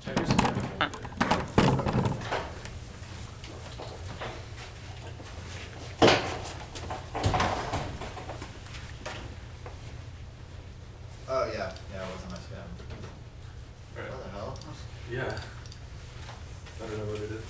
Check your system. Oh yeah, yeah, it wasn't my scam. Right. What the hell? Yeah. I don't know what it is.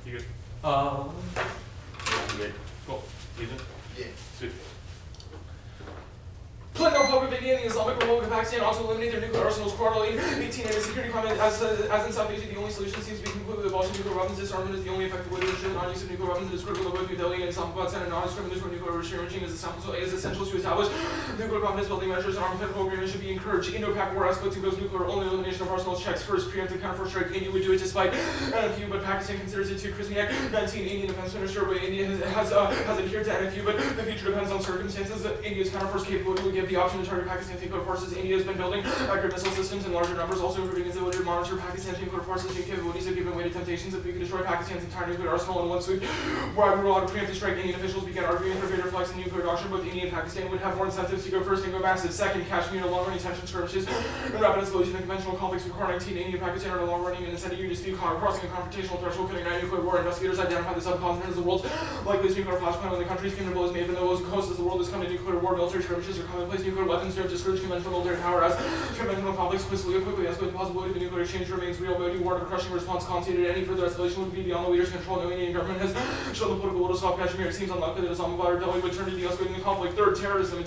You good? You good. Cool. Even? Yeah. Sweet. Political Republic of India and the Islamic Republic of Pakistan also eliminate their nuclear arsenals quarterly. 18 and security comment as in South Asia, the only solution seems to be completely abolishing nuclear weapons. Disarmament is the only effective way to ensure the non-use of nuclear weapons. It is critical that both New Delhi and Islamabad send a non-discriminatory nuclear restriction regime is essential to establish nuclear confidence building measures and armament agreements should be encouraged. Indo-Pak war escalating goes nuclear. Only elimination of arsenals checks first. Preemptive counterforce strike. India would do it despite NFU, but Pakistan considers it too. Krisniak, 19 Indian defense minister, but India has adhered to NFU, but the future depends on circumstances. India's counterforce capability will give the option to target Pakistan nuclear forces. India has been building accurate missile systems in larger numbers, also improving its ability to monitor Pakistan's nuclear forces. New capabilities have given way to temptations if we can destroy Pakistan's entire nuclear arsenal in one sweep. Why we roll out a preemptive strike, Indian officials began arguing for greater flex in nuclear doctrine. Both India and Pakistan would have more incentives to go first and go massive. Second, Kashmir, long-running tension skirmishes and rapid escalation of conventional conflicts with Core 19. India and Pakistan are long-running and incendiary dispute crossing a confrontational threshold could ignite nuclear war. Investigators identified the subcontinent as the world's likeliest nuclear flashpoint when the country's capable is made, even though it coast as the world has come to nuclear war. Military skirmishes are commonplace. Nuclear weapons serve to discourage conventional military power as conventional conflicts quickly escalate. The possibility of a nuclear exchange remains real. Modi warned of a crushing response constituted any further escalation would be beyond the leader's control. No Indian government has shown the political will to stop Kashmir. It seems unlikely that Islamabad or Delhi would turn to de-escalating the conflict. Third, terrorism.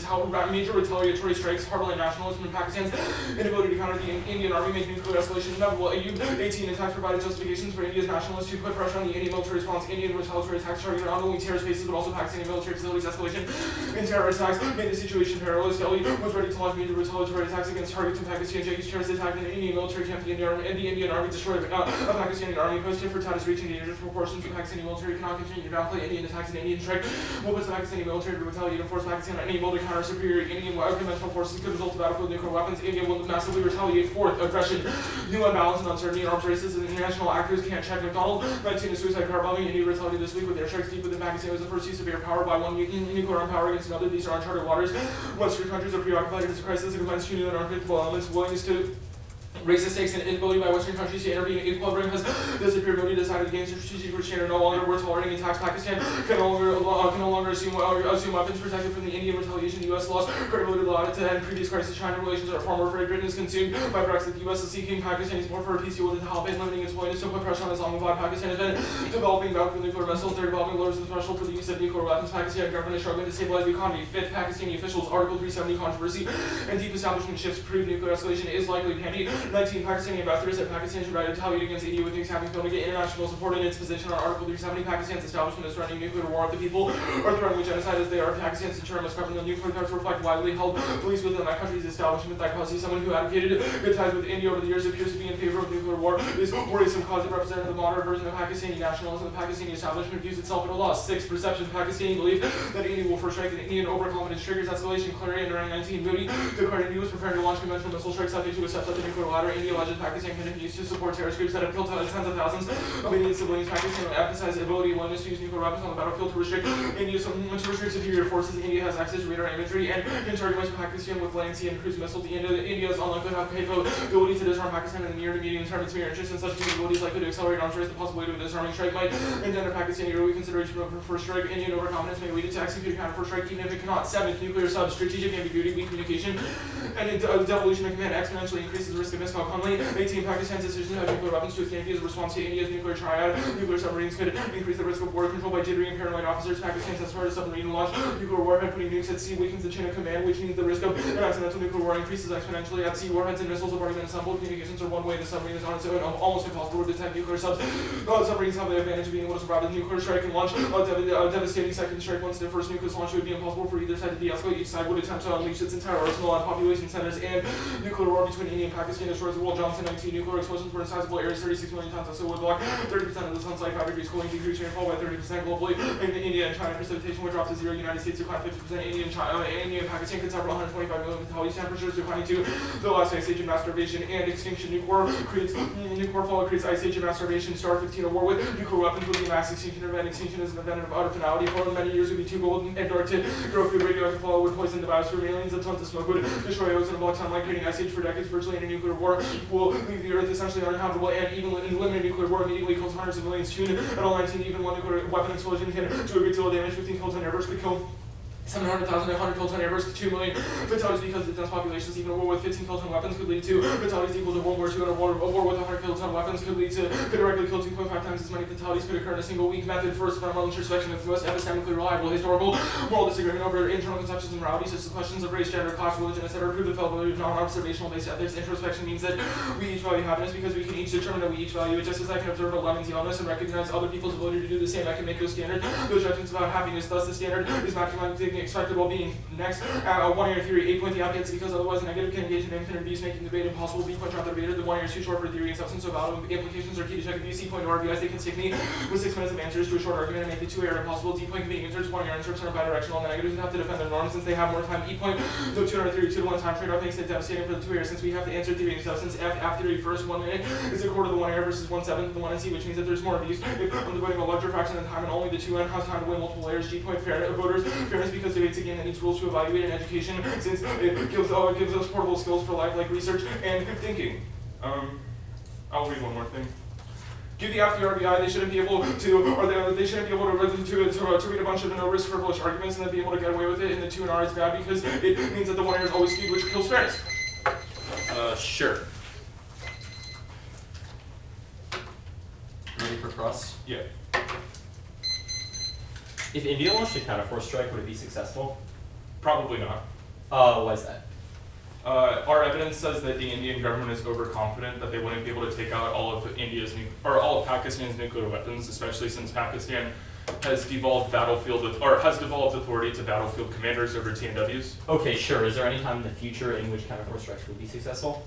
Major retaliatory strikes, hardline nationalism, and Pakistan's inability to counter the Indian army make nuclear escalation inevitable. Ayub 18 attacks provided justifications for India's nationalists to put pressure on the Indian military response. Indian retaliatory attacks targeted not only terrorist bases but also Pakistani military facilities. Escalation in terror attacks made the situation perilous. Delhi was ready to launch major retaliatory attacks against targets in Pakistan. Jake's terrorist attack in the Indian military camp. The Indian army destroyed a Pakistani army post. Different status reaching dangerous proportions. The Pakistani military cannot continue to downplay Indian attacks and Indian strike will put the Pakistani military to retaliate and force Pakistan unable to counter superior Indian conventional forces could result in battlefield nuclear weapons. India will massively retaliate. Fourth, aggression. New imbalance and uncertainty in arms races and international actors can't check McDonald. 19 a suicide car bombing. India retaliated this week with airstrikes deep within Pakistan. It was the first use of air power by one nuclear armed power against another. These are uncharted waters. Western countries are preoccupied with this crisis. It combines two new and unpredictable elements. Willingness to raise the stakes and inability by Western countries to intervene in equilibrium has disappeared. Modi decided against strategic exchange no longer worth tolerating attacks. Pakistan can no longer assume weapons protected from the Indian retaliation. The U.S. lost credibility allowed it to end previous crisis-China relations are far more afraid. Britain is consumed by Brexit. The U.S. is seeking Pakistan's support for a peace deal with the Taliban, limiting its willingness to put pressure on Islamabad. Pakistan has been developing bound nuclear missiles. Their development lowers the threshold for the use of nuclear weapons. Pakistan government is struggling to stabilize the economy. Fifth, Pakistani officials Article 370 controversy and deep establishment shifts prove nuclear escalation is likely. Handy. 19 Pakistani ambassadors said Pakistan should retaliate against India with things having failed to get international support in its position on Article 370. Pakistan's establishment is threatening nuclear war of the people or threatening genocide as they are. Pakistan's deterrent must govern the nuclear threats reflect widely held beliefs within that country's establishment. That causes someone who advocated good ties with India over the years appears to be in favor of nuclear war. This worrisome cause that represented the moderate version of Pakistani nationalism. The Pakistani establishment views itself at a loss. 6. Perception. Pakistani belief that India will first strike an Indian overconfidence triggers escalation. Clarity under 19 Moody declared India was preparing to launch conventional missile strikes subject to a step up the nuclear ladder. India alleges Pakistan continues to support terrorist groups that have killed tens of thousands of India's siblings. Pakistan emphasized ability and willingness to use nuclear weapons on the battlefield to restrict superior forces. India has access to radar imagery and can target much of Pakistan with land, sea, and cruise missiles. India is unlikely to have capability to disarm Pakistan in the near to medium term. Its mere interest in such capabilities is likely to accelerate arms race. The possibility of a disarming strike might engender Pakistan early consideration of a first strike. Indian overconfidence may lead it to execute a counter first strike even if it cannot. 7th, nuclear subs, strategic ambiguity, weak communication, and devolution of command exponentially increases the risk of miscalculation. 18, Pakistan's decision to have nuclear weapons to its navy as a response to India's nuclear triad. Nuclear submarines could increase the risk of war control by jittery and paranoid officers. Pakistan has started a submarine launch nuclear warhead, putting nukes at sea weakens the chain of command, which means the risk of an accidental nuclear war increases exponentially. At sea, warheads and missiles have already been assembled. Communications are one way. The submarine is on its own, almost impossible to detect nuclear subs. Submarines have the advantage of being able to survive the nuclear strike and launch a devastating second strike. Once the first nuke is launched, it would be impossible for either side to de-escalate. Each side would attempt to unleash its entire arsenal on population centers, and nuclear war between India and Pakistan destroys the world. Johnson 19, nuclear explosions were in sizable areas, 36 million tons, so would block 30% of the sun's light, 5 degrees cooling, decrease rainfall by 30% globally. In India and China, precipitation would drop to 0. United States decline 50%. India and Pakistan could suffer 125 million fatalities. Temperatures declining to the last ice age of masturbation and extinction. Nuclear fallout creates ice age of masturbation. Star 15, a war with nuclear weapons would be a mass extinction event. Extinction is an event of utter finality. For many years, it would be too cold and dark to grow food. Radioactive fallout would poison the biosphere. Millions of tons of smoke would destroy ozone and block sunlight, creating ice age for decades. Virtually any nuclear war will leave the Earth essentially uninhabitable, and even eliminate nuclear war immediately kills hundreds of millions. Tune at all 19, even one nuclear weapon explosion can do a great deal of damage. 15 kills on airburst could kill 700,000, 100 kills on airburst, 2 million fatalities because of dense populations. Even a war with 15 kills on weapons could lead to fatalities equal to World War II, and a war with 100 kills on weapons could directly kill 2.5 times as many fatalities could occur in a single week. Method first, fundamental introspection is the most epistemically reliable. Historical moral disagreement over internal conceptions of morality, such as the questions of race, gender, class, religion, etc., prove the fallibility of non-observational based ethics. Introspection means that we each value happiness because we can each determine that we each value it. Just as I can observe a lemon's illness and recognize other people's ability to do the same, I can make those standard those judgments about happiness. Thus, the standard is maximizing expected well-being. Next, one-year theory, 8-point the objects because otherwise negative can engage in infinite abuse, making debate impossible. B-point drop the debater. The 1 year is too short for theory and substance, so valid implications are key to check abuse. C-point or RBIs, they can stick me with 6 minutes of answers to a short argument and make the 2 year impossible. D-point convening answers, 1 year answers are bidirectional, and the negatives have to defend their norms since they have more time. E-point, no 200 theory, 2 to 1 time trade-off makes it devastating for the 2 years since we have to answer theory and substance. F theory first, 1 minute is a quarter of the 1 year versus 1/7 the 1 and C, which means that there's more abuse. If I'm devoting a larger fraction of the time and only the 2 n has time to win multiple layers. G-point voters, fairness because debates again that needs rules to evaluate and education since it gives us portable skills for life like research and thinking. I'll read one more thing. Give the F the RBI, they shouldn't be able to, or they shouldn't be able to read a bunch of no-risk frivolous arguments and then be able to get away with it. And the 2 and R is bad because it means that the 1 year is always skewed, which kills fairness. Sure. Ready for cross? Yeah. If India launched a counter-force strike, would it be successful? Probably not. Why is that? Our evidence says that the Indian government is overconfident that they wouldn't be able to take out all of Pakistan's nuclear weapons, especially since Pakistan has devolved authority to battlefield commanders over TNWs. Okay, sure. Is there any time in the future in which counter-force strikes would be successful?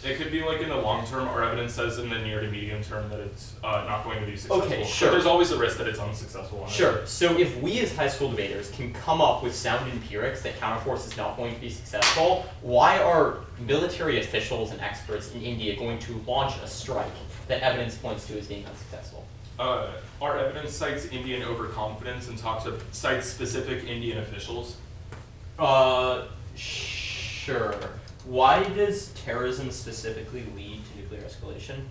It could be like in the long term. Our evidence says in the near to medium term that it's not going to be successful. Okay, sure. But there's always the risk that it's unsuccessful. Sure. So if we as high school debaters can come up with sound empirics that counterforce is not going to be successful, why are military officials and experts in India going to launch a strike that evidence points to as being unsuccessful? Our evidence cites Indian overconfidence and cites specific Indian officials. Sure. Why does terrorism specifically lead to nuclear escalation?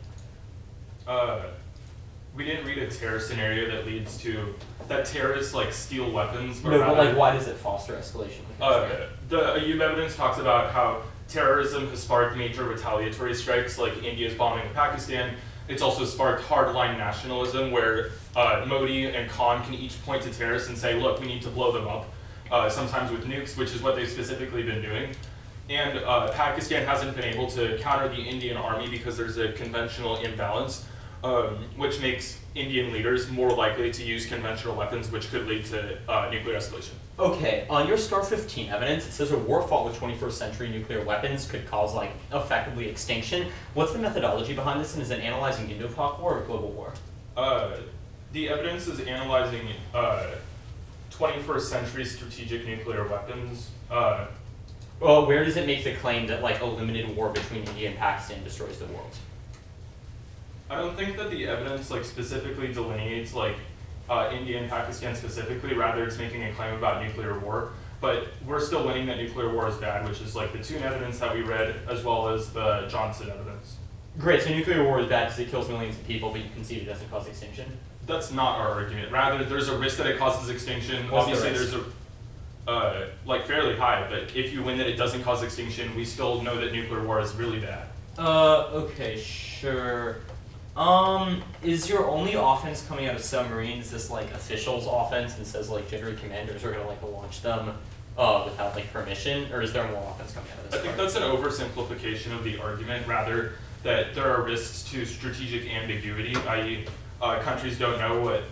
We didn't read a terror scenario that leads to that terrorists like steal weapons. No, but like why does it foster escalation? The EU evidence talks about how terrorism has sparked major retaliatory strikes, like India's bombing of Pakistan. It's also sparked hardline nationalism, where Modi and Khan can each point to terrorists and say, look, we need to blow them up, sometimes with nukes, which is what they've specifically been doing. And Pakistan hasn't been able to counter the Indian army because there's a conventional imbalance, which makes Indian leaders more likely to use conventional weapons, which could lead to nuclear escalation. Okay, on your Star 15 evidence, it says a war fought with 21st century nuclear weapons could cause, like, effectively extinction. What's the methodology behind this, and is it analyzing Indo-Pak war or global war? The evidence is analyzing 21st century strategic nuclear weapons. Well, where does it make the claim that, like, a limited war between India and Pakistan destroys the world? I don't think that the evidence like specifically delineates like India and Pakistan specifically. Rather, it's making a claim about nuclear war. But we're still winning that nuclear war is bad, which is like the Toon evidence that we read, as well as the Johnson evidence. Great, so nuclear war is bad because it kills millions of people, but you concede it doesn't cause extinction? That's not our argument. Rather, there's a risk that it causes extinction. What's the Obviously, risk? there's a like fairly high, but if you win that it doesn't cause extinction, we still know that nuclear war is really bad. Okay, sure. Is your only offense coming out of submarines this like officials offense and says like jittery commanders are gonna like launch them without like permission, or is there more offense coming out of this? I think that's an oversimplification of the argument, rather that there are risks to strategic ambiguity, i.e. Countries don't know what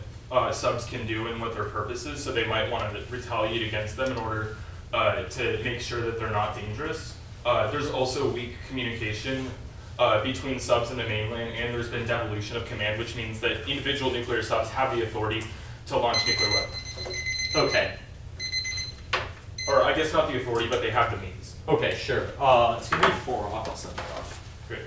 subs can do and what their purpose is, so they might want to retaliate against them in order to make sure that they're not dangerous. There's also weak communication between subs and the mainland, and there's been devolution of command, which means that individual nuclear subs have the authority to launch nuclear weapons. Okay. Or I guess not the authority, but they have the means. Okay, sure. It's gonna be 4 off, I'll send it off. Great.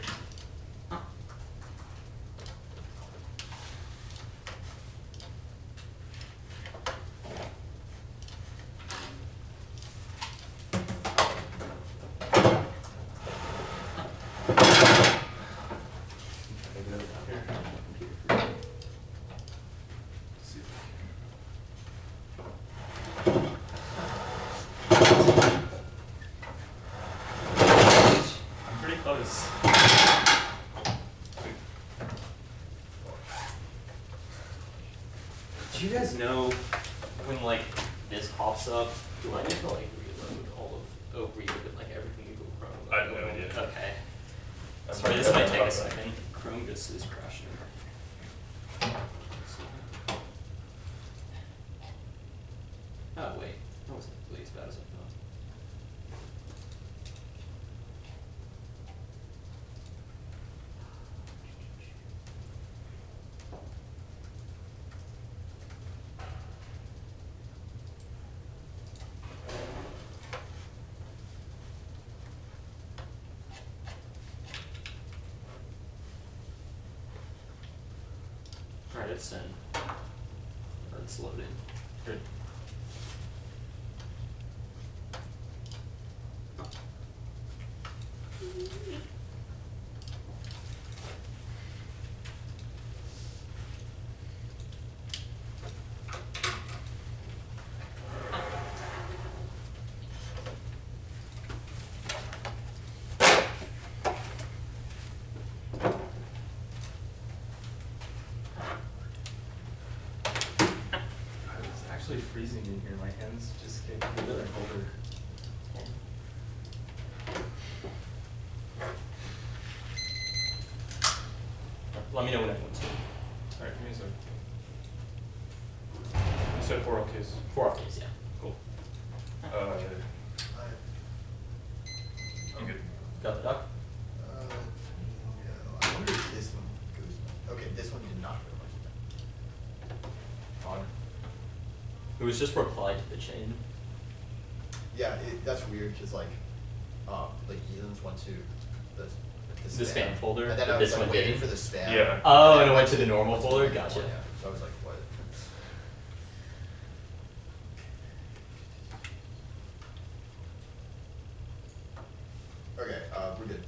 I'm pretty close. Do you guys know when like this pops up? Do I need to like reload all of reopen like everything in Google Chrome? I have no idea. Okay. Sorry, this might take a second. Chrome just is crashing. Oh wait, that wasn't really as bad as I thought. Alright, it's in. Or it's loading. Good. It's actually freezing in here. My hands just get colder and colder. Let me know when everyone's done. Alright, give me a sec. You said 4 case. 4 off days, yeah. Cool. I'm good. Got the duck? No, I wonder if this one goes. Okay, this one did not go much. On. It was just replied to the chain. Yeah, that's weird because like Elan's went to the spam folder, and then but I was this like one waiting didn't? for the spam. Yeah. Oh, and it went to the normal folder? the Gotcha. one, yeah. So I was like, what? Okay, we're good.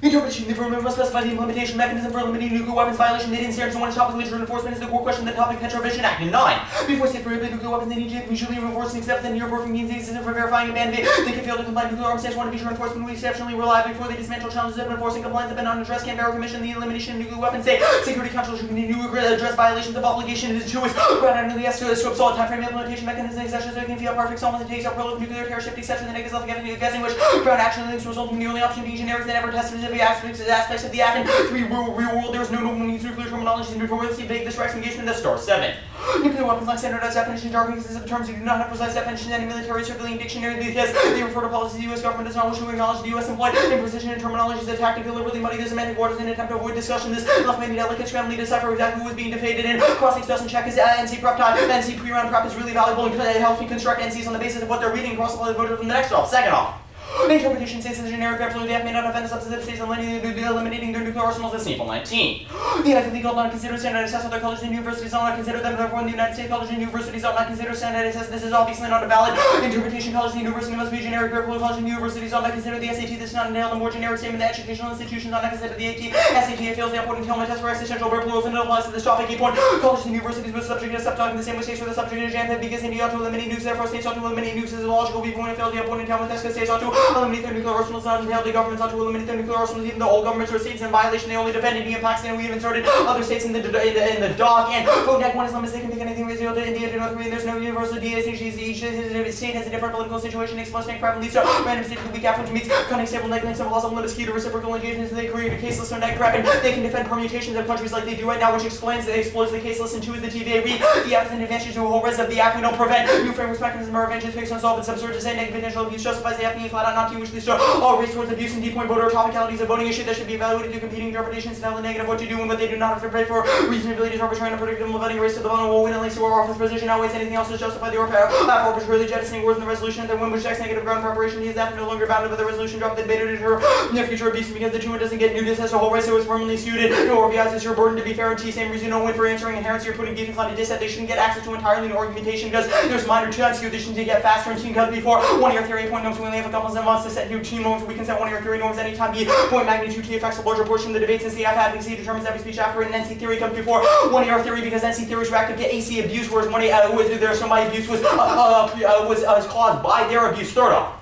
Interpretation of the framework must specify the implementation mechanism for eliminating nuclear weapons violation. They didn't stand to one topic literature enforcement is the core question of the topic Petrovision Act. And 9. Before state prohibited nuclear weapons, they need to mutually reinforce and accept that near-perfect means they exist for verifying and banning it. They can fail to comply with nuclear arms stage 1 to be sure enforcement will exceptionally rely before they dismantle challenges of enforcing compliance have been unaddressed. Canberra Commission the elimination of nuclear weapons say Security Council should continue to address violations of obligation. It is to its ground under the scope solid time frame implementation mechanism etc. So they can feel perfect solvents and takes up prolific nuclear terror shift etc. The negative guessing which ground action links resulting from the only option being generic that ever test specific aspects of the act. 3. Real world, there is no normal needs nuclear terminology and notoriously vague. This strikes engagement in the star. 7. Nuclear weapons lack standardized definition jargon consists of terms that do not have precise definition in any military civilian dictionary because they refer to policies the U.S. government does not wish to acknowledge the U.S. employed. Imprecision in terminology is a tactic deliberately muddy the semantic waters in an attempt to avoid discussion. This left many delicate scrambling to decipher exactly who is being debated in. Crosslinks doesn't check his NC prep time. NC pre-round prep is really valuable and helps me construct NCs on the basis of what they're reading. Cross the voter from the next off. Second off. Interpretation states that the generic absolute act may not offend the substantive states eliminating their nuclear arsenals as April 19. The act legal not consider standard tests other colleges and universities ought not consider them, therefore in the United States colleges and universities ought not consider standard tests. This is obviously not a valid interpretation. College and university must be generic. Therefore, college and universities ought not consider the SAT. This is not entail the more generic statement that educational institutions ought not consider the SAT fails the upward entailment test for existential purposes and it applies to this topic. Key point. Colleges and universities must subject to subtopic the same way states for the subject of jam because India ought to eliminate nukes, therefore states ought to eliminate nukes as a logical viewpoint and fails the upward entailment test because states ought to eliminate their nuclear arsenals, not entail the governments ought to eliminate their nuclear arsenals, even though all governments or states in violation. They only defend India and Pakistan. We have inserted other states in the dock and vote deck one is limits. They can pick anything racial to India to North Korea. There's no universal DSH. Each state has a different political situation. Explicit crap leads to random state of the weak after meets cunning stable neck links of possible limits key to reciprocal engagements. They create a case list on neck crap and they can defend permutations of countries like they do right now, which explains they exploits the case list. And two is the TVA read the act is an advantage to a whole rest of the act. We don't prevent new frameworks mechanism or advantages based on solve it's absurd to say negative potential abuse justifies the act being flat out not to which leads to all race towards abuse and D-point voter topicalities of voting issue that should be evaluated through competing interpretations and tell the negative what to do and what they do not have to pray for reasonability to arbitrary and unpredictable voting race to the vulnerable will win at least to our office position outweighs anything else to justify the arbitrarily jettisoning words in the resolution that when which X negative ground preparation he is after no longer bound by the resolution drop the debate to her near future abuse because the tumor doesn't get nudist as a whole race so it's permanently skewed or realize it's your burden to be fair and T same reason you don't win for answering inherency you're putting defense on a diss that they shouldn't get access to entirely in argumentation because there's minor chance you addition to get faster and team cuts before one of your theory point norms we only have a couple of months to set new team norms we can set one of your theory norms anytime the point magnitude T affects a larger portion of the debate since the F advocacy determines every speech after and NC theory comes before one of your theory because NC theory is reactive to AC abuse whereas one there's somebody abuse was caused by their abuse. Third off.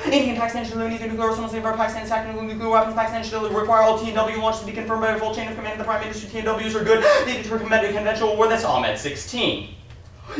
India and Pakistan should eliminate their nuclear arsenals and Pakistan's tactical nuclear weapons. Pakistan should require all TNW launches to be confirmed by a full chain of command of the Prime Minister. TNWs are good. They deter conventional war. That's Ahmed 16.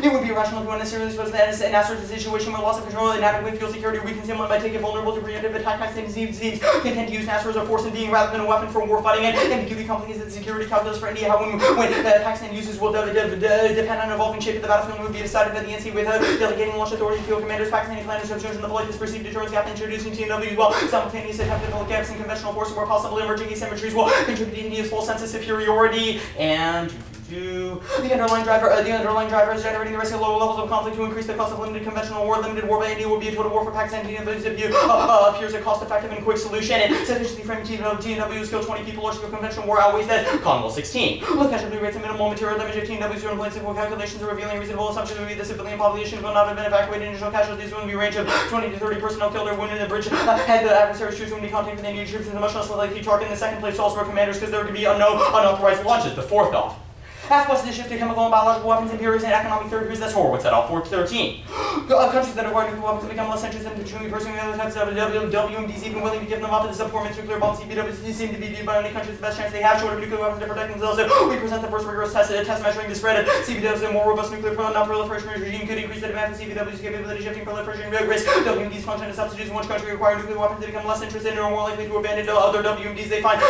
It would be irrational to unnecessarily suppose that in a certain situation where loss of control and inadequate fuel security weakens someone by taking vulnerable to preemptive attack. Pakistan's teams contend to use NASA as a force in being rather than a weapon for war fighting and ambiguity complicates the security calculus for India. How when Pakistan uses will depend on evolving shape of the battlefield and would be decided by the NC with delegating launch authority to field commanders. Pakistani planners have chosen the politest perceived deterrence gap introducing TNW while simultaneous attempt to gaps in conventional force where possible emerging asymmetries will contribute to India's full sense of superiority and the underlying driver is generating the risk of lower levels of conflict to increase the cost of limited conventional war. Limited war by India will be a total war for Pakistan. TNW appears a cost-effective and quick solution and sufficiently framed TNWs kill 20 people or to conventional war outweighs that. Conwell 16. Look casualty rates and minimal material damage of TNWs are in place simple calculations are revealing reasonable assumptions would be the civilian population will not have been evacuated. Initial casualties will be a range of 20 to 30 personnel killed or wounded in the bridge. Had the adversary's troops will be contacted with Indian troops and the much less likely target in the second place also our commanders because there would be unauthorized launches. The fourth off. Half plus the shift to chemical and biological weapons and periods and economic third periods. That's Horowitz et al. 413. Countries that acquire nuclear weapons become less interested in truly pursuing other types of WMDs, even willing to give them up to the subformance nuclear bombs. CPWs seem to be viewed by only countries the best chance they have short of nuclear weapons to protect themselves. So we present the first rigorous test measuring the spread of CPWs and more robust nuclear non-proliferation regime could increase the demand for CPWs capability shifting proliferation risk. WMDs function as substitutes in which country require nuclear weapons to become less interested and are more likely to abandon other WMDs they find.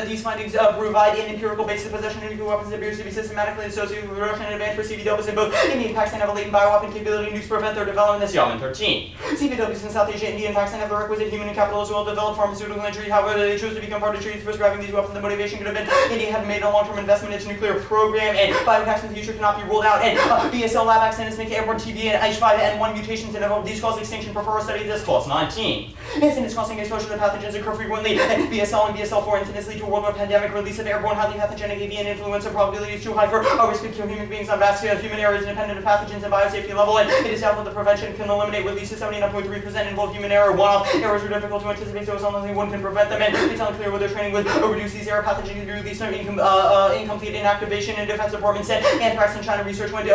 These findings provide an empirical basis. Possession of nuclear weapons appears to be systematically associated with Russian advance for CPWs in both India and Pakistan have a latent bioweapon capability nukes prevent their development. That's Yaman 13. CPWs in South Asia, India, and Pakistan have the requisite human and capital as well developed pharmaceutical industry. However, they chose to become part of treaties prescribing these weapons. The motivation could have been India had made a long-term investment in its nuclear program, and biohacks in the future cannot be ruled out. And BSL lab accidents make airborne TB and H5N1 mutations and these cause extinction. Prefer a study of this clause 19. Incidents causing exposure to pathogens occur frequently, and BSL and BSL4 incidents lead to a worldwide pandemic. Release of airborne highly pathogenic avian influenza probability is too high for a risk of kill human beings on vast human areas independent of pathogens and biosafety level, and it is doubtful that the prevention can eliminate release of 79.3% involve human error. One-off errors are difficult to anticipate, so it's only one can prevent them, and it's unclear whether training would reduce these error pathogens to release incomplete inactivation and Defense Department said anthrax in China research went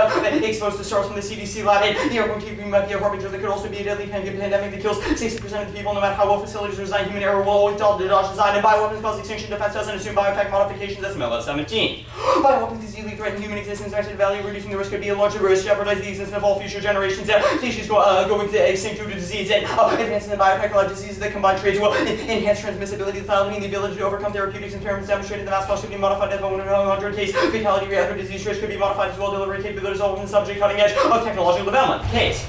exposed to SARS from the CDC lab, and the airborne TB might be a harbinger that could also be a deadly pandemic that kills 60% of the people no matter how well facilities are designed. Human error will always dodge design, and bioweapons cause extinction. Defense doesn't assume biotech modifications. That's Miller 17. Bioweapons easily threaten human existence, actually value reducing the risk could be a larger risk, jeopardize the existence of all future generations. Species going to extinct due to disease, and advances in biotechnological diseases that combine traits will enhance transmissibility, lethality, and the ability to overcome therapeutics impairments demonstrated. The mass cost could be modified death by 1 in 100 case. Fatality rate after disease risk could be modified as well. Delivery capabilities all within the subject cutting edge of technological development. Case.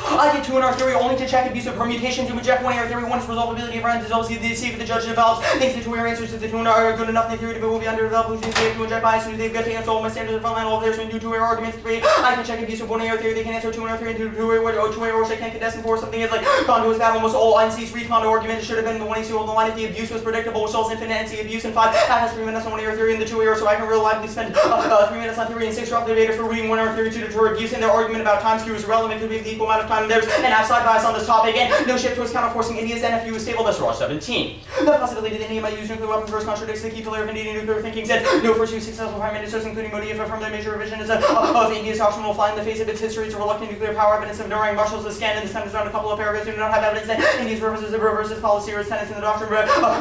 I get 2 in our theory only to check abuse of permutations and reject 1 in our theory. 1 is resolvability of rounds dissolves the see if the judge develops. Thinks the 2 in answers to the 2 in are good enough in the theory to will be underdeveloped, which means they have to inject bias, so they've got to answer all my standards of frontline all of theirs when do 2 error arguments. 3, I can check abuse of 1 in our theory. They can answer 2 in our theory and 2 error or 2 error, which I can't contest. And 4, something is like condo is bad. Almost all NC's read condo argument. It should have been the 1 AC on the line if the abuse was predictable, which solves infinite NC abuse. And 5, that has 3 minutes on 1 error theory and the 2 error, so I can reliably spend 3 minutes on theory and 6 drop the data for reading 1 error theory to deter abuse. And their argument about time skew is irrelevant because we have the equal amount of time. There's an outside bias on this topic, and no shift towards counterforcing India's NFU is stable. That's Raw 17. The possibility that India might use nuclear weapons first contradicts the key pillar of Indian nuclear thinking. Said no for 2 successful prime ministers, including Modi, if from the major revision is of India's doctrine will fly in the face of its history. It's a reluctant nuclear power evidence of during Marshall's the scan, and this centers around a couple of paragraphs who do not have evidence that India's reverses policy or its tenets in the doctrine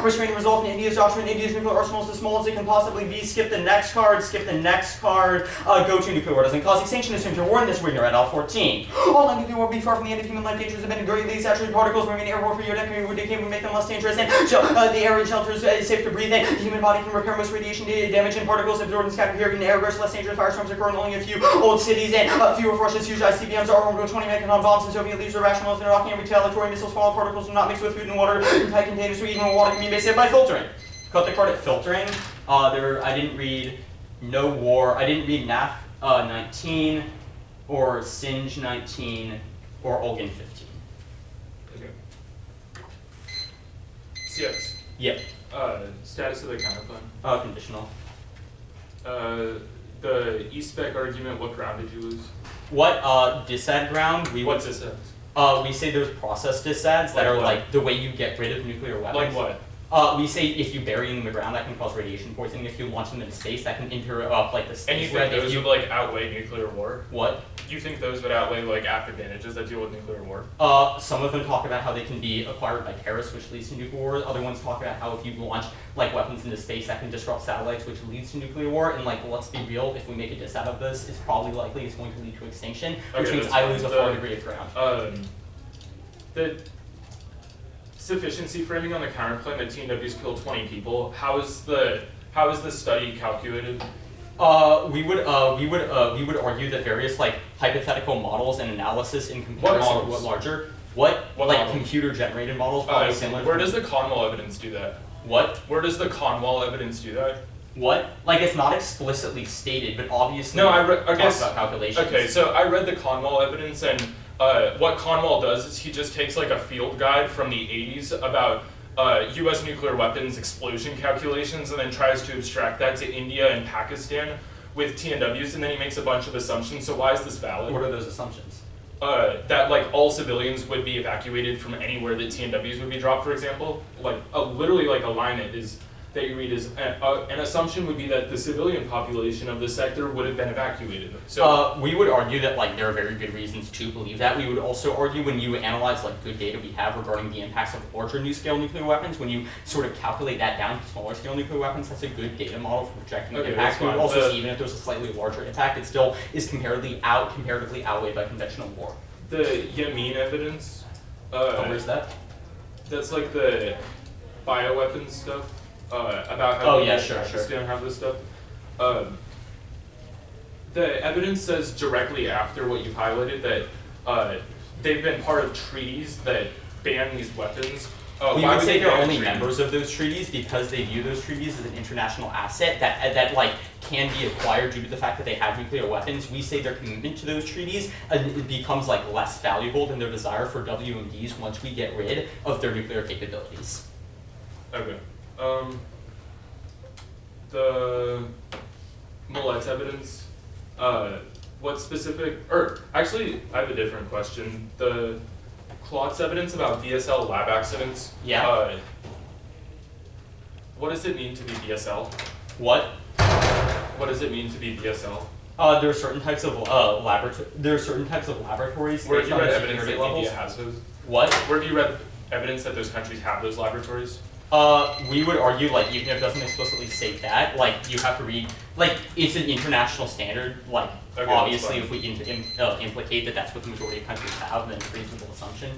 restraining result in India's doctrine. India's nuclear arsenal is as small as it can possibly be. Skip the next card. Skip the next card. Go to nuclear war doesn't cause extinction. Assume to war in this winner at L14. All nuclear war be far from the end of human life. Dangers have been greatly saturated particles. Moving airborne for your decade would decay would make them less dangerous. And so the air in shelters is safe to breathe in. The human body can repair most radiation damage and particles absorbed and scattered here in the air. Less dangerous firestorms occur in only a few old cities and fewer forces. Huge ICBMs are over 20 megaton bombs. And Soviet leaders are rational in Iraqi and retaliatory missiles. Small particles do not mix with food and water in tight containers. So even water can be made safe by filtering. Cut the card at filtering. I didn't read No War. I didn't read NAF 19 or Singe 19 or Olgan 15. Okay. CX. Yep. Status of the counterclaim. Conditional. The E-spec argument, what ground did you lose? What dissad ground? What's dissad? We say there's process dissads that are like the way you get rid of nuclear weapons. Like what? We say if you bury them in the ground, that can cause radiation poisoning. If you launch them into space, that can interrupt like the space. And you think those would like outweigh nuclear war? What? You think those would outweigh like advantages that deal with nuclear war? Some of them talk about how they can be acquired by terrorists, which leads to nuclear war. Other ones talk about how if you launch like weapons into space, that can disrupt satellites, which leads to nuclear war. And like, let's be real, if we make a diss out of this, it's probably likely it's going to lead to extinction, which means I lose a 4 degree of ground. The sufficiency framing on the counterclaim that TNW's killed 20 people. How is the study calculated? We would argue that various like hypothetical models and analysis in comparison to what larger what like model? Computer generated models probably similar. Where does the Conwell evidence do that? What? Where does the Conwell evidence do that? What? Like it's not explicitly stated, but obviously I guess about calculations. Okay, so I read the Conwell evidence, and what Conwell does is he just takes like a field guide from the 80s about U.S. nuclear weapons explosion calculations, and then tries to abstract that to India and Pakistan with TNWs, and then he makes a bunch of assumptions. So why is this valid? What are those assumptions? That like all civilians would be evacuated from anywhere that TNWs would be dropped, for example. Like literally like a line that you read is an assumption would be that the civilian population of the sector would have been evacuated. So we would argue that like there are very good reasons to believe that. We would also argue when you analyze like good data we have regarding the impacts of larger scale nuclear weapons, when you sort of calculate that down to smaller scale nuclear weapons, that's a good data model for projecting the impacts. We would also see even if there's a slightly larger impact, it still is comparatively outweighed by conventional war. The Yamin evidence. Where's that? That's like the bioweapons stuff. About how Pakistan have this stuff. The evidence says directly after what you've highlighted that they've been part of treaties that ban these weapons. We would say they're only members of those treaties because they view those treaties as an international asset that like can be acquired due to the fact that they have nuclear weapons. We say their commitment to those treaties it becomes like less valuable than their desire for WMDs once we get rid of their nuclear capabilities. Okay. The Millet's evidence, what specific, or actually, I have a different question. The Klotz evidence about BSL lab accidents. Yeah. What does it mean to be BSL? What? What does it mean to be BSL? There are certain types of laboratories. Where have you read evidence that levels. India has those? What? Where have you read evidence that those countries have those laboratories? We would argue, like, even if it doesn't explicitly state that, like, you have to read, like, it's an international standard, like, okay, obviously if we implicate that that's what the majority of countries have, then it's a reasonable assumption.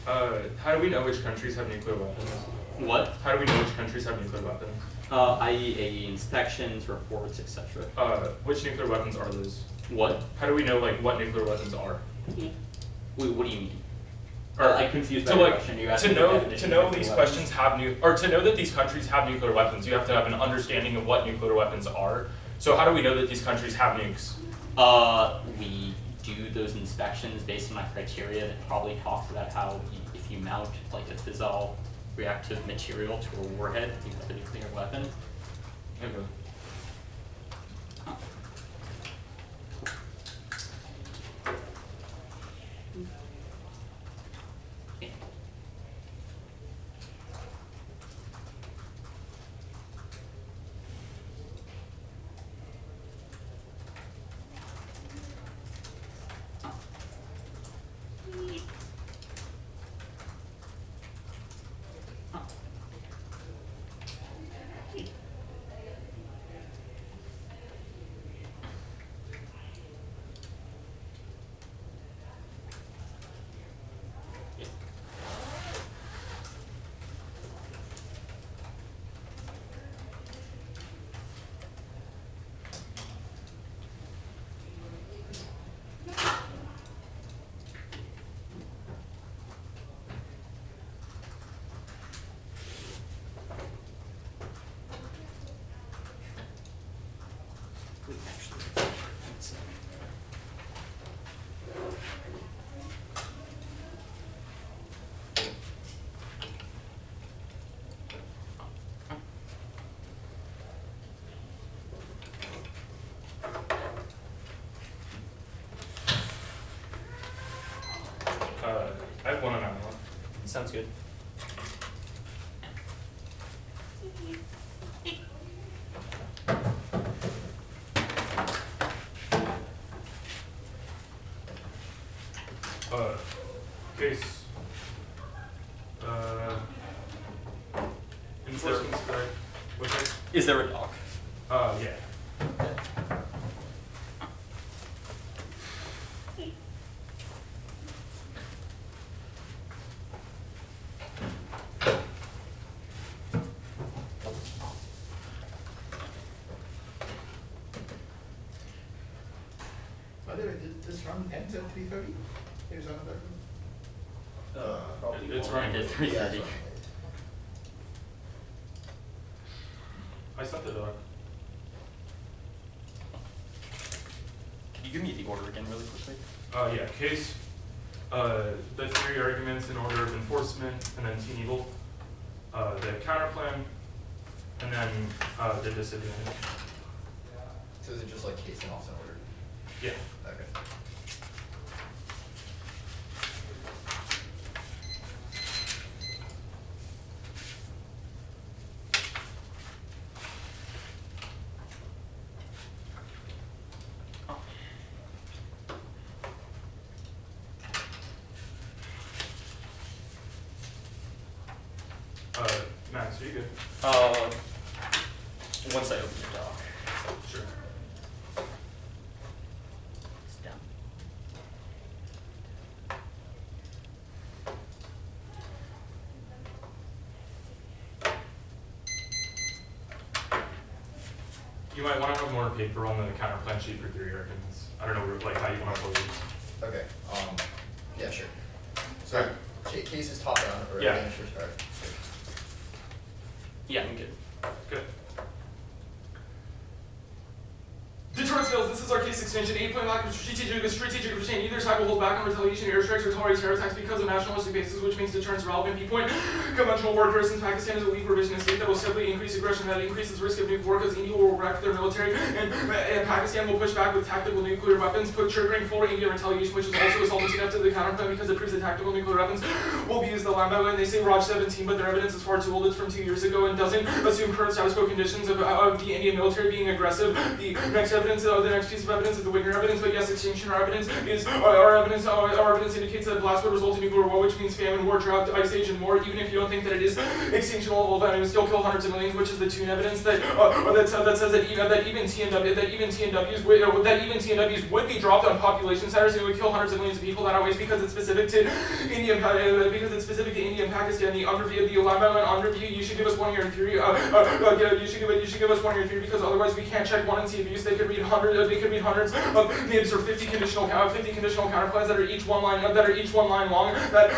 How do we know which countries have nuclear weapons? What? How do we know which countries have nuclear weapons? IAEA inspections, reports, etc. Which nuclear weapons are those? What? How do we know like what nuclear weapons are? Wait, what do you mean? Or I'm confused by to your like question. You to asked me the know definition to of know nuclear these weapons. questions have or to know that these countries have nuclear weapons, you have to have an understanding of what nuclear weapons are. So how do we know that these countries have nukes? We do those inspections based on my criteria that probably talks about how if you mount like a fissile reactive material to a warhead, you have a nuclear weapon. Okay. I have one on that one. Sounds good. Case. Enforcement's correct. What's it? Is there a doc? Yeah. By the way, did this run ends at 3:30? Here's another. Probably It's won't. running at 3:30. Yeah, it's running. I sent the doc. Can you give me the order again really quickly? Yeah, case, the three arguments in order of enforcement, and then Team Evil, the counterplan, and then the disadvantage. So is it just like case and also order? Yeah. Okay. Max, are you good? Once I open the doc. Sure. It's down. You might want to have more paper on the counterplan sheet for three arguments. I don't know, like how you want to pose these. Okay. Yeah, sure. So case is top down or Yeah. everything should start. Yeah, I'm good. Good. Deterrence fails. This is our case extension. 8-point lack of strategic retain. Either side will hold back on retaliation, airstrikes, or tolerate terror attacks because of nationalistic basis, which makes deterrence relevant. B-point. Conventional war occurs in Pakistan is a weak revisionist state that will steadily increase aggression. That increases risk of nuclear war because India will wreck their military, and Pakistan will push back with tactical nuclear weapons, triggering full Indian retaliation, which is also assaulting enough to the counterplan because it proves that tactical nuclear weapons will be used the land by way. And they say Raj 17, but their evidence is far too old. It's from 2 years ago and doesn't assume current status quo conditions of the Indian military being aggressive. The next evidence of the next next piece of evidence is the Wigner evidence, but yes, extinction or evidence is our evidence indicates that blast would result in nuclear war, which means famine, war, drought, ice age, and more. Even if you don't think that it is extinction level event, it would still kill hundreds of millions, which is the Toon evidence that says that even TNWs would be dropped on population centers and it would kill hundreds of millions of people. That always because it's specific to India and Pakistan. The Amendment underview, you should give us 1 year in theory. You should give us 1 year in theory because otherwise we can't check one and see abuse. They could read hundreds of NIBs or 50 conditional counterplans that are each one line long. That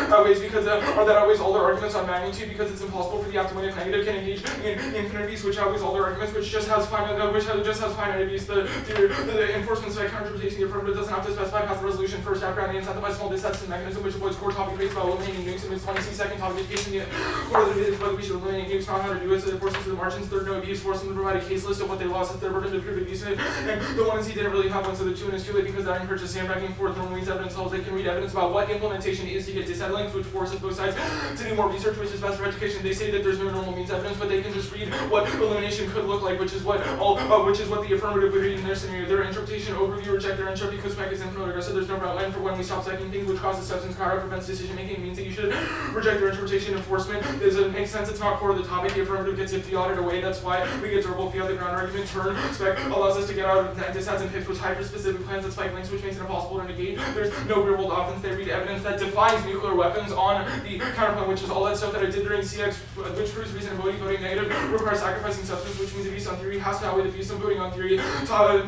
outweighs all their arguments on magnitude because it's impossible for the aftermath negative can engage in infinities, which outweighs all their arguments, which just has finite abuse. The enforcement spec counterpresentation the affirmative doesn't have to specify past the resolution first after the incentivized small dissension mechanism, which avoids core topic debates about eliminating nukes and its 20 second topic education. Whether we should eliminate nukes, not how to do it, so it forces to the margins. Third, no abuse, force them to provide a case list of what they lost at their burden to prove abuse. And the one he didn't really have one, so the 2 is too late because that encourages sandbagging for thermal means evidence holds. They can read evidence about what implementation is to get disad links, which forces both sides to do more research, which is best for education. They say that there's no normal means evidence, but they can just read what elimination could look like, which is what the affirmative would read in their scenario. Their interpretation overview reject their intro because spec is infinite aggressive. There's no outline for when we stop second things, which causes substance crowd prevents decision making. It means that you should reject their interpretation. Enforcement doesn't make sense. It's not core to the topic. The affirmative gets iffy-audit away. That's why we get durable if the ground argument turn. Spec allows us to get out of disads and picks which hide for specific plans that spike links, which makes it impossible to negate. There's no real world offense. They read evidence that defines nuclear weapons on the counterpoint, which is all that stuff that I did during CX, which proves reason voting negative requires sacrificing substance, which means abuse on theory has to outweigh the abuse of voting on theory.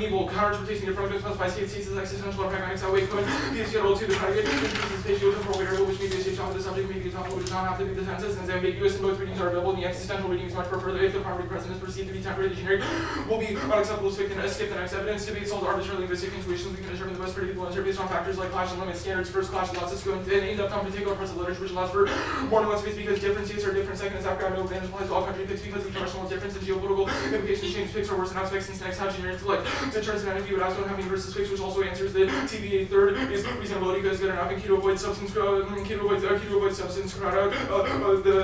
Evil counter-interpretation the affirmative specifies states as existential and pragmatics outweigh common. These general to the predicate increases spatial temporal variable, which means the top of the subject may be a topic which does not have to be the senses, and is ambiguous, and both readings are available. The existential reading is much preferred if the property present is perceived to be temporary. The generic will be unacceptable. Skip the next evidence. Debates hold arbitrary linguistic intuitions. We can determine the most predictable answer based on factors like clash and limit standards. First clash allows us to go into an in-depth particular parts of literature, which allows for more nuance space because different states are different. Second is after no advantage applies to all country picks because each national difference in geopolitical implications change picks are worse than aspects. Since next how generic to deterrence and enemy would also have versus picks, which also answers the TBA. Third is reasonability because good enough and keto avoids substance crowd out.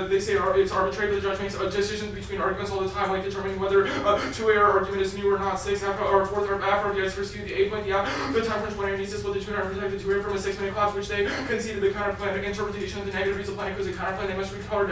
They say it's arbitrary, but the judge makes decisions between arguments all the time, like determining whether a two-error argument is new or not. 6 after or 4th or after the first the 8 point the time French when needs to split the 2 and protect the 2 from a 6-minute class, which they conceded the counterplan interpretation of the negative reason plan because the counterplan they must record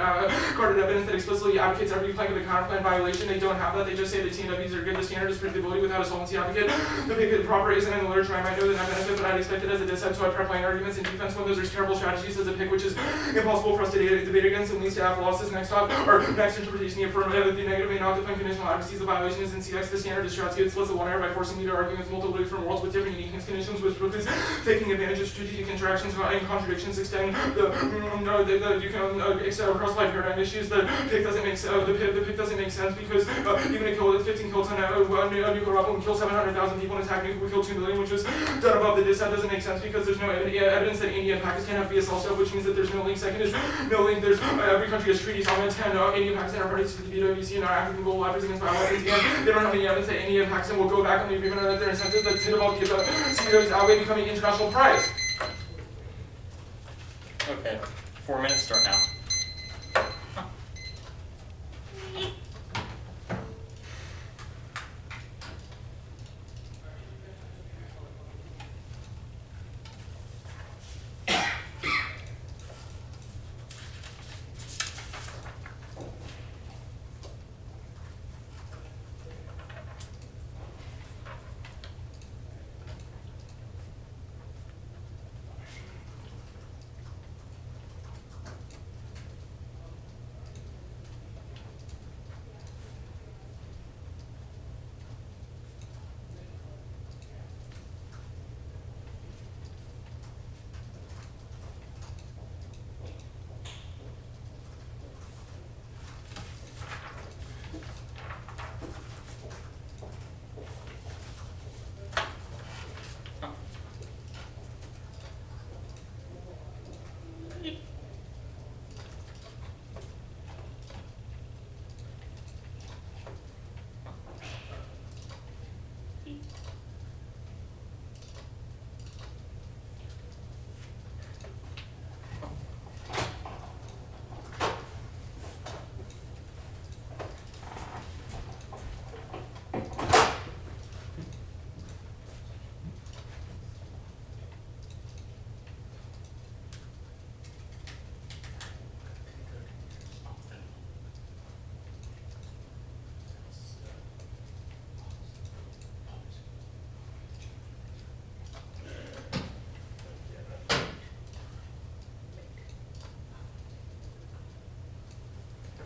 carded evidence that explicitly advocates every plank of the counterplan violation. They don't have that. They just say the TNWs are good. The standard is predictability without a solvency advocate. The pick proper isn't in the literature. I might know that I benefit, but I'd expect it as a dissent, so I prep my arguments in defense when those are terrible strategies as a pick, which is impossible for us to debate against and leads to after losses. Next interpretation, the affirmative, the negative may not define conditional advocacy. The violation is in CX. The standard is strategy. It splits the one error by forcing me to argue against multiple different worlds with different uniqueness conditions, which precludes taking advantage of strategic interactions and contradictions. Extend you can extend across life paradigm issues. The pick doesn't make sense because even a 15 kills on a nuclear weapon would kill 700,000 people and attack nuke would kill 2 million, which is done above the dissent. Doesn't make sense because there's no evidence that India and Pakistan have VSL stuff, which means that there's no link. Second is no link. There's every country has treaties. On 10, India and Pakistan are parties to the DebateDrills and are active in global efforts against bioweapons, and they don't have any evidence that India and Pakistan will go back on the agreement or that their incentives that develop CEOs outweigh becoming international prize. Okay, 4 minutes start now.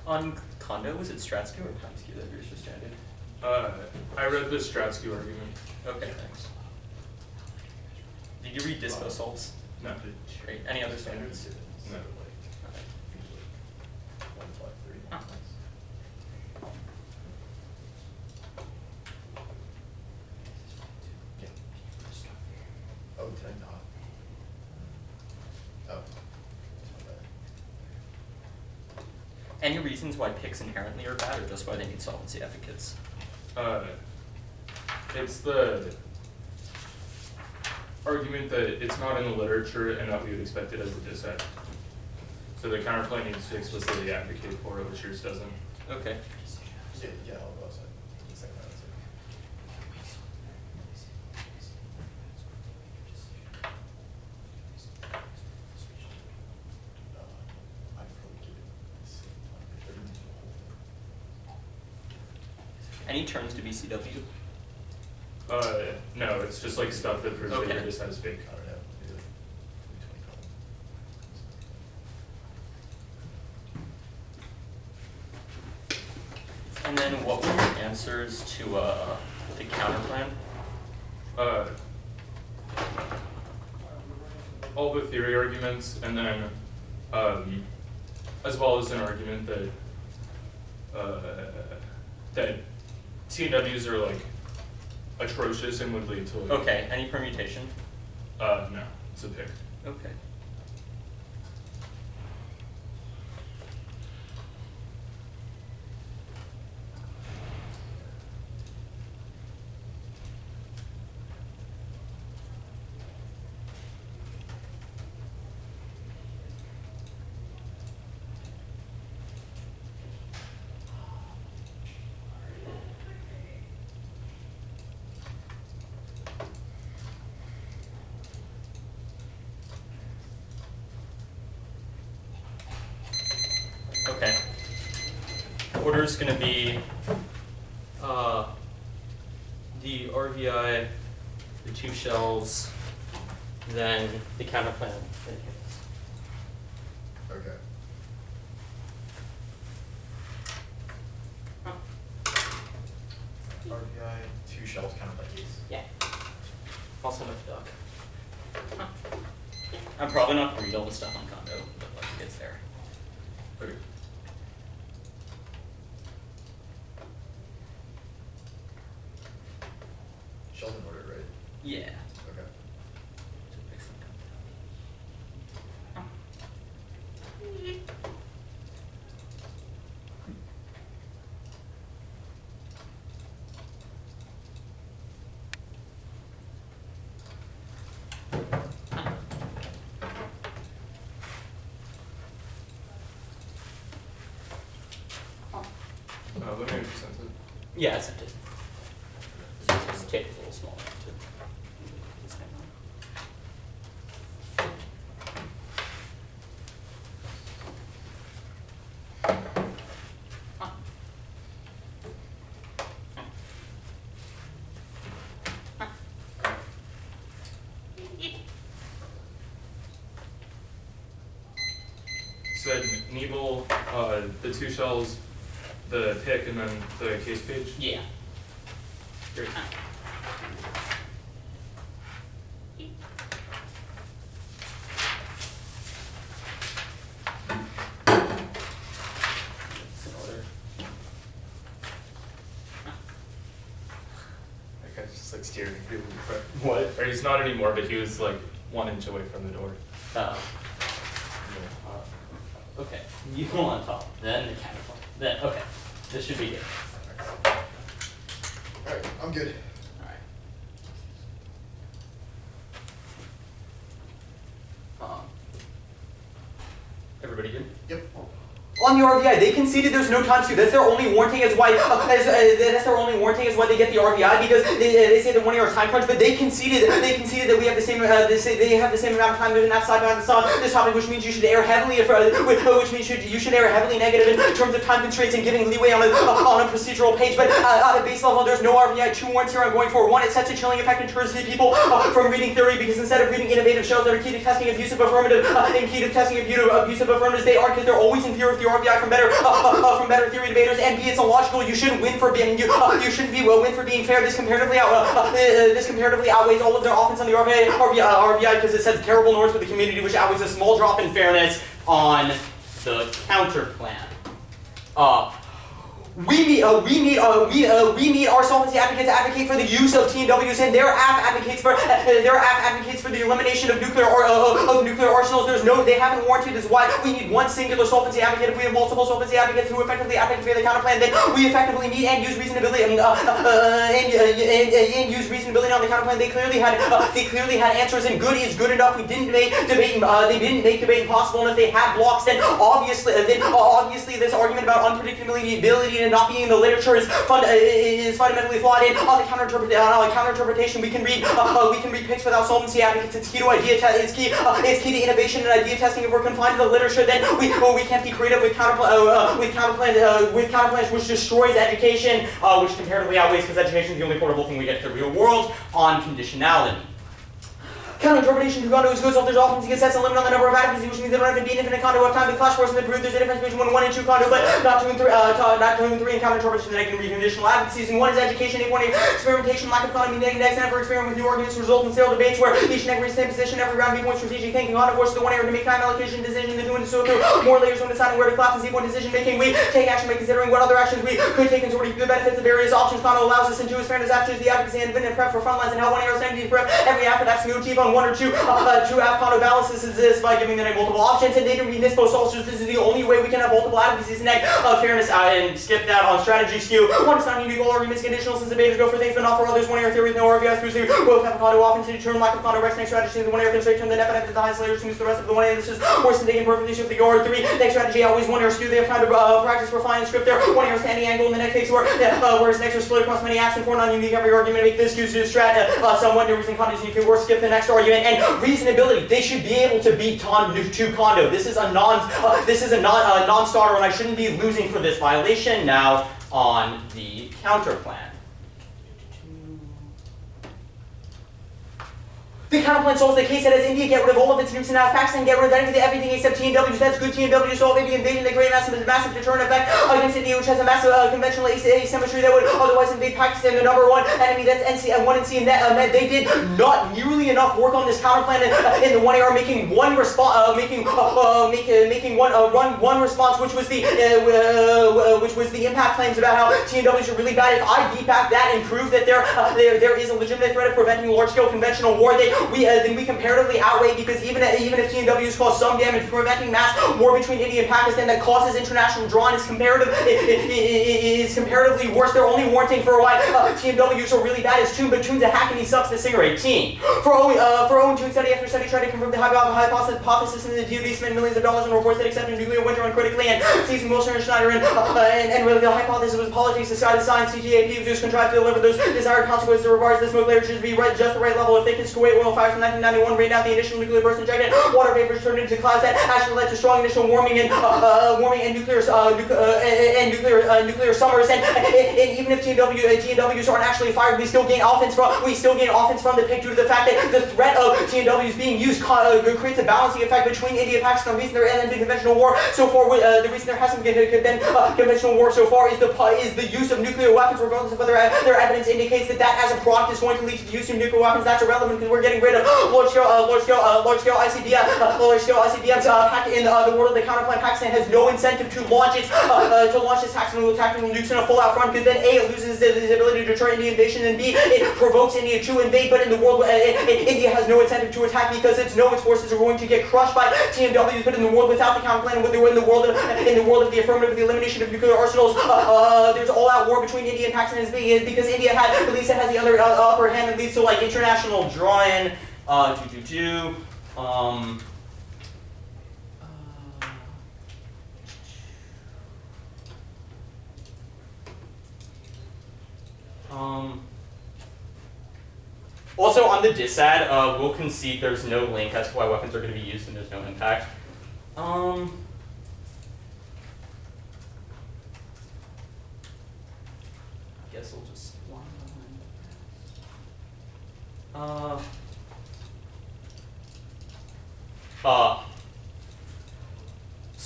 On condo, was it Stratsky or Timesky that you're just added? I read the Stratsky argument. Okay, thanks. Did you read dispo salts? No. Great. Any other standards? No. Okay. Oh, did I not? Oh. That's my bad. Any reasons why PICs inherently are bad, or just why they need solvency advocates? It's the argument that it's not in the literature and that we would expect it as a dissect. So the counterplay needs to explicitly advocate for it, which yours doesn't. Okay. Yeah, I'll go outside. Second answer. I'd probably give it the same time. If everything's a whole. Any turns to BCW? No, it's just like stuff that proves Okay. that your dissent is fake. I don't know. Maybe like 20 columns. And then what were your answers to the counterplan? All the theory arguments, and then as well as an argument that that TNWs are like atrocious and would lead to like, Okay. Any permutation? no, it's a pick. Okay. Okay. The order is going to be the RVI, the two shells, then the counterplan. then hits. Okay. RPI, 2 shells, kind of like these. Yeah. Also enough duck. I'm probably not going to read all the stuff on condo, but like it's there. Okay. Shells in order, right? Yeah. Okay. Let me present it. Yeah, I sent it. This table's a little small. Too. Said Nebel, the 2 shells, the pick, and then the case page. Yeah. Great. Similar. That guy's just like staring at people. What? Or he's not anymore, but he was like 1 inch away from the door. Okay. You go on top, then the counterpart. Then okay. This should be good. Alright, I'm good. Alright. Everybody good? Yep. On the RVI, they conceded there's no times 2. That's their only warranting as why that's their only warranting as why they get the RVI, because they say they're 1 year time crunch, but they conceded that we have the same they have the same amount of time to enact side by side this topic, which means you should err heavily which means you should err heavily negative in terms of time constraints and giving leeway on a procedural page. But at a base level, there's no RVI. 2 warrants here I'm going for. 1, it sets a chilling effect and deters people from reading theory, because instead of reading innovative shells that are key to testing abusive affirmative, in key to testing abusive affirmatives, they are, because they're always in fear of the RVI from better theory debaters, and B, it's illogical. You shouldn't win for being you shouldn't be win for being fair. This comparatively outweighs all of their offense on the RVI because it sets terrible norms for the community, which outweighs a small drop in fairness on the counter plan. We need our solvency advocates advocate for the use of TNWs, and their AF advocates for the elimination of nuclear arsenals. They haven't warranted this. Why we need one singular solvency advocate. If we have multiple solvency advocates who effectively advocate for the counter plan, then we effectively meet and use reasonability and use reasonability on the counter plan. They clearly had answers, and good is good enough. We didn't make debate impossible, and if they had blocks, then obviously this argument about unpredictability and not being in the literature is fundamentally flawed. And on the counter interpretation, we can read PICs without solvency advocates. It's key to it's key to innovation and idea testing. If we're confined to the literature, then we can't be creative with counterplans, which destroys education, which comparatively outweighs because education is the only portable thing we get to the real world on conditionality. Counter-interpretation to condo is good, so if there's often to assess a limit on the number of advocacy, which means they don't have to be an infinite condo of time to clash force and the proof there's a difference between 1 and 2 condo, but not 2 and 3 in counter-interpretation that I can read conditional advocacies. And 1 is education, 8.1 experimentation, lack of economy, negative X, and ever experiment with new arguments result in stale debates where each and every same position, every round B-point strategic thinking on force the 1 error to make time allocation decision, the 2 and so through more layers when deciding where to collapse and Z-point decision making. We take action by considering what other actions we could take and sorting through the benefits of various options. Condo allows us into its fairness actions, the advocacy and infinite prep for front lines and how 1 error standing to prep every after that's new achieve on 1 or 2 2F condo balances exist by giving them multiple options, and data read this post also this is the only way we can have multiple advocacies and fairness and skip that on strategy skew. 1 is not unique, all arguments conditional since debaters go for things but not for others. 1 error theory with no RVIs proves both have a condo offense to determine lack of condo rex next strategy. The 1 error constraint turn the net benefit the highest layers to the rest of the 1 error. This is worse than taking perfectly shift the go or 3. Next strategy always 1 error skew. They have time to practice refine the script there. 1 error standing angle in the next case whereas next are split across many acts and 4 non-unique every argument make this use to strat somewhat no reason condos you can work skip the next argument and reasonability. They should be able to beat 2 condo. This is a non-starter, and I shouldn't be losing for this violation. Now on the counter plan. The counterplan solves the case that as India get rid of all of its nukes and now Pakistan get rid of everything except TNWs. That's good. TNWs solve the invasion. They create a massive deterrent effect against India, which has a massive conventional asymmetry that would otherwise invade Pakistan. The number one enemy that's N1 and C net. They did not nearly enough work on this counterplan in the 1 AR, making one response, making one response, which was the impact claims about how TNWs are really bad. If I beat back that and prove that there is a legitimate threat of preventing large-scale conventional war, then we comparatively outweigh, because even if TNWs cause some damage, preventing mass war between India and Pakistan that causes international draw is comparatively worse. They're only warranting for why TNWs are really bad is Toon, but Toon's a hack and he sucks to singer 18. For Owen, Toon study after study tried to confirm the hypothesis in the DoD spent millions of dollars on reports that accepted nuclear winter uncritically, and Stephen Wilson and Schneider and really the hypothesis was politics, disguised science. CGAP was contrived to deliver those desired consequences that requires this smoke layer to be just the right level of thickness. Kuwait oil fires from 1991 rained out the initial nuclear burst injected. Water vapors turned into clouds that actually led to strong initial warming and nuclear summers. And even if TNWs aren't actually fired, we still gain offense from the PIC due to the fact that the threat of TNWs being used creates a balancing effect between India and Pakistan. The reason there hasn't been conventional war so far, the reason there hasn't been conventional war so far is the use of nuclear weapons, regardless of whether their evidence indicates that as a product is going to lead to the use of nuclear weapons. That's irrelevant because we're getting rid of large-scale ICBMs in the world of the counterplan. Pakistan has no incentive to launch its tactical nukes in a full-out front, because then A, it loses its ability to deter Indian invasion, and B, it provokes India to invade. But in the world, India has no incentive to attack because its forces are going to get crushed by TNWs. But in the world without the counterplan, in the world of the affirmative, the elimination of nuclear arsenals, there's all-out war between India and Pakistan because India believes it has the upper hand, and leads to like international drawing. Also on the disad, we'll concede there's no link as to why weapons are going to be used and there's no impact. I guess we'll just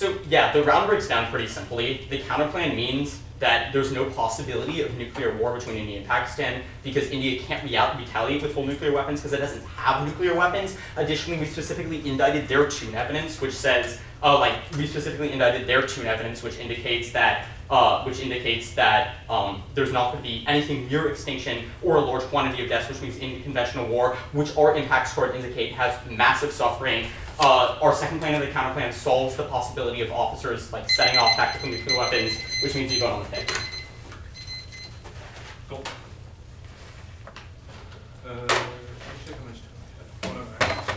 So yeah, the round breaks down pretty simply. The counterplan means that there's no possibility of nuclear war between India and Pakistan because India can't retaliate with full nuclear weapons because it doesn't have nuclear weapons. Additionally, we specifically indicted their Toon evidence, which says, which indicates that there's not going to be anything near extinction or a large quantity of deaths, which means in conventional war, which our impact score indicate has massive suffering. Our second plan of the counterplan solves the possibility of officers like setting off tactical nuclear weapons, which means you go on the pick. Cool. Actually, how much time do I have?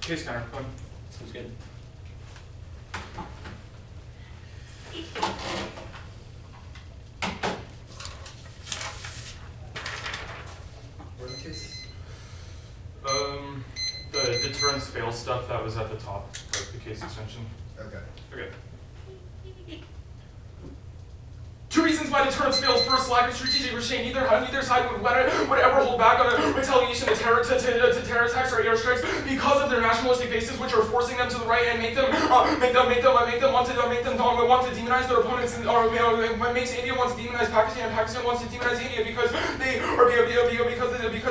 Case counterclaim. Sounds good. Where's the case? The deterrence fail stuff that was at the top, like the case extension. Okay. Okay. Two reasons why deterrence fails. First, lack of strategic restraint. Neither side would ever hold back on a retaliation to terror attacks or airstrikes because of their nationalistic bases, which are forcing them to the right and make them want to demonize their opponents, and makes India want to demonize Pakistan, and Pakistan wants to demonize India because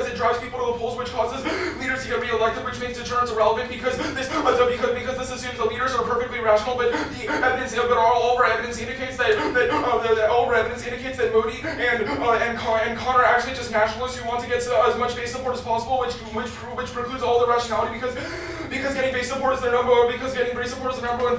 it drives people to the polls, which causes leaders to get re-elected, which makes deterrence irrelevant because this assumes the leaders are perfectly rational, but the evidence, all of our evidence indicates that Modi and Khan are actually just nationalists who want to get as much base support as possible, which precludes all the rationality because getting base support is their number one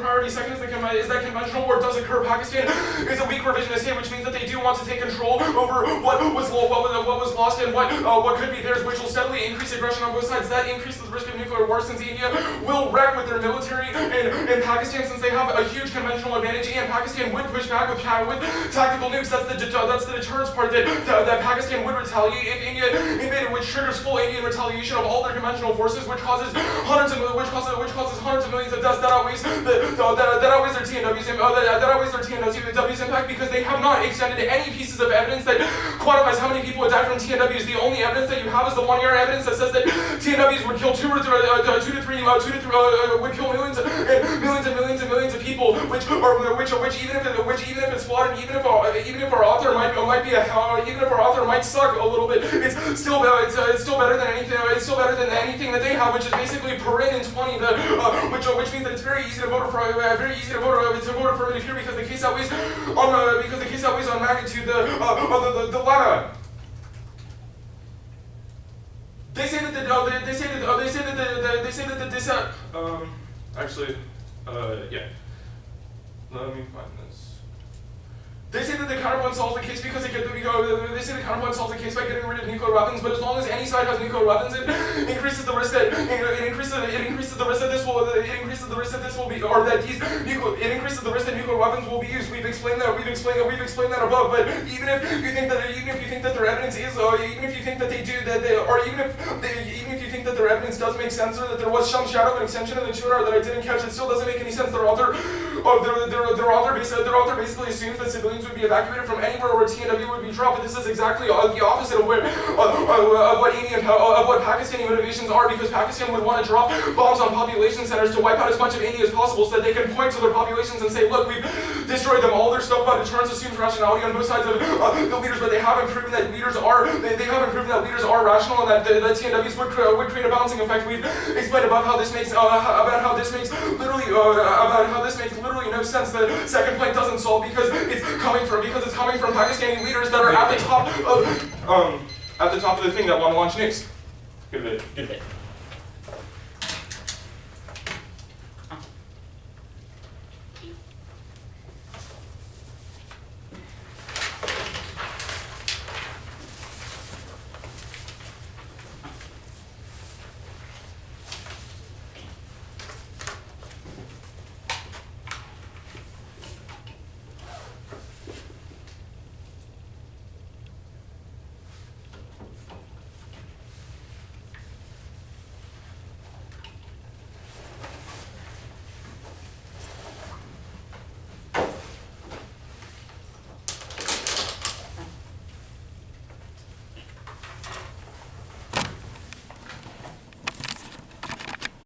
priority. Second is that conventional war does occur. Pakistan is a weak revisionist state, which means that they do want to take control over what was lost and what could be theirs, which will steadily increase aggression on both sides. That increases the risk of nuclear war since India will wreck with their military and Pakistan, since they have a huge conventional advantage, and Pakistan would push back with tactical nukes. That's the deterrence part that Pakistan would retaliate if India invaded, which triggers full Indian retaliation of all their conventional forces, which causes hundreds of millions of deaths. That outweighs their TNW's impact because they have not extended any pieces of evidence that quantifies how many people would die from TNWs. The only evidence that you have is the one-year evidence that says that TNWs would kill would kill millions and millions of people, which even if it's flawed, and even if our author might suck a little bit, it's still better than anything that they have, which is basically Perrin in 20, which means that it's very easy to vote for affirmative here because the case outweighs on magnitude the latter. They say that yeah. Let me find this. They say that the counterpoint solves the case because they say the counterpoint solves the case by getting rid of nuclear weapons, but as long as any side has nuclear weapons, it increases the risk that nuclear weapons will be used. We've explained that above. But even if you think that their evidence is, even if you think that they do that, even if you think that their evidence does make sense, or that there was some shadow of an extension in the tuner that I didn't catch, it still doesn't make any sense. Their author basically assumes that civilians would be evacuated from anywhere where TNW would be dropped, but this is exactly the opposite of what Pakistani motivations are, because Pakistan would want to drop bombs on population centers to wipe out as much of India as possible so that they can point to their populations and say, look, we've destroy them. All their stuff about deterrence assumes rationality on both sides of the leaders, but they haven't proven that leaders are rational, and that the TNWs would create a balancing effect. We've explained about how this makes literally no sense. The second point doesn't solve because it's coming from Pakistani leaders that are at the top of the thing that want to launch nukes. Good bit.